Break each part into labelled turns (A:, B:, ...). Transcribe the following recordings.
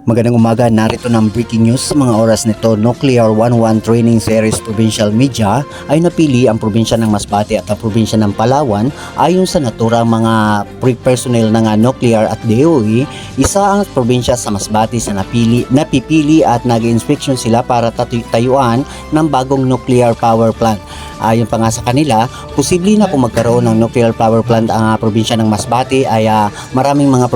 A: Magandang umaga, narito ng breaking news sa mga oras nito. Nuclear 11 Training Series Provincial Media ay napili ang probinsya ng Masbate at ang probinsya ng Palawan ayon sa naturang mga personnel ng nuclear at DOE. Isa ang probinsya sa Masbate sa napipili at nag-inspection sila para tayuan ng bagong nuclear power plant. Ayon pa nga sa kanila, posible na kung magkaroon ng nuclear power plant ang probinsya ng Masbate ay maraming mga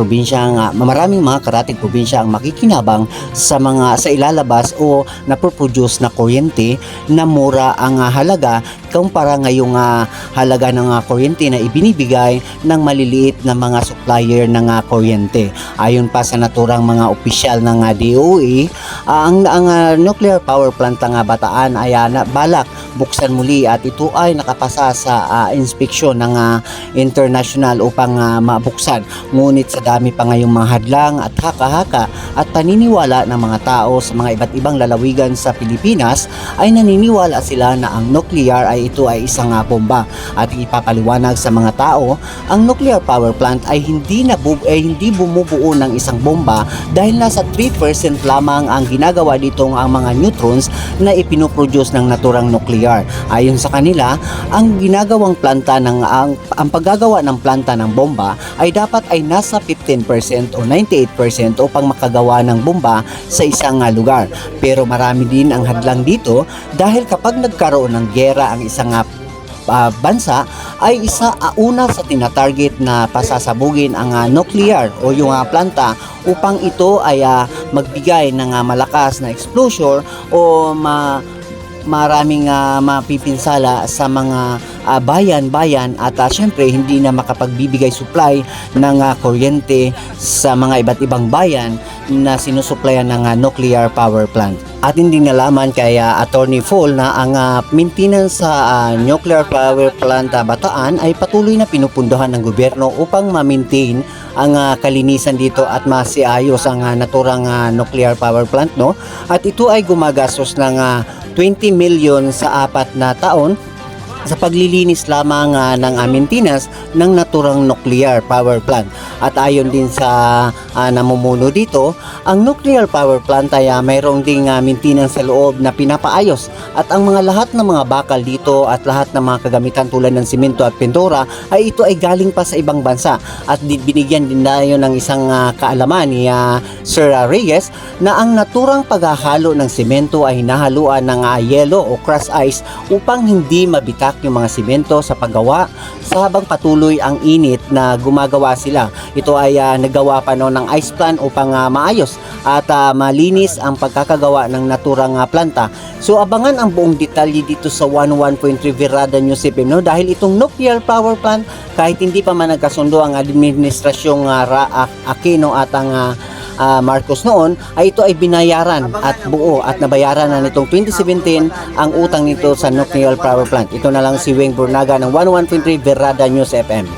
A: karatig probinsya ang makikinabang sa ilalabas o napoproduce na kuryente na mura ang halaga kumpara ngayong halaga ng kuryente na ibinibigay ng maliliit na mga supplier ng kuryente. Ayon pa sa naturang mga opisyal ng DOE, ang nuclear power plant ng Bataan ay balak buksan muli at ito ay nakapasa sa inspeksyon ng international upang mabuksan. Ngunit sa dami pa ngayong mga hadlang at haka-haka at paniniwala ng mga tao sa mga iba't ibang lalawigan sa Pilipinas ay naniniwala sila na ang nuclear ay ito ay isang bomba. At ipapaliwanag sa mga tao, ang nuclear power plant ay hindi bumubuo ng isang bomba dahil nasa 3% lamang ang ginagawa ditong ang mga neutrons na ipinoproduce ng naturang nuclear. Ayon sa kanila, ang paggagawa ng planta ng bomba ay dapat ay nasa 15% o 98% upang makagawa ng bomba sa isang lugar. Pero marami din ang hadlang dito dahil kapag nagkaroon ng giyera ang isang bansa ay una sa tinatarget na pasasabugin ang nuclear o yung planta upang ito ay magbigay ng malakas na explosion o maraming mapipinsala sa mga bayan-bayan at syempre hindi na makapagbibigay supply ng kuryente sa mga iba't ibang bayan na sinusuplayan ng nuclear power plant. At hindi nalaman kay Attorney Fall na ang maintenance sa nuclear power plant Bataan ay patuloy na pinupunduhan ng gobyerno upang ma-maintain ang kalinisan dito at masiayos ang naturang nuclear power plant, no? At ito ay gumagastos ng 20 million sa 4 na taon sa paglilinis lamang ng maintenance ng naturang nuclear power plant. At ayon din sa namumuno dito, ang nuclear power plant ay mayroong ding maintenance sa loob na pinapaayos at ang lahat ng mga bakal dito at lahat ng mga kagamitan tulad ng simento at pintura ay ito ay galing pa sa ibang bansa. At binigyan din tayo ng isang kaalaman ni Sir Reyes na ang naturang paghahalo ng simento ay hinahaluan ng yelo o crushed ice upang hindi mabitak yung mga simento sa paggawa sa habang patuloy ang init na gumagawa sila. Ito ay nagawa pa noon ng ice plant upang maayos at malinis ang pagkakagawa ng naturang planta. So abangan ang buong detalye dito sa 11.3 Virada News FM, no? Dahil itong nuclear power plant, kahit hindi pa man nagkasundo ang administrasyong Aquino at ang Marcos noon, ay ito ay binayaran at buo at nabayaran na nitong 2017 ang utang nito sa nuclear power plant. Ito na lang si Weng Burnaga ng 11.3 Virada News FM.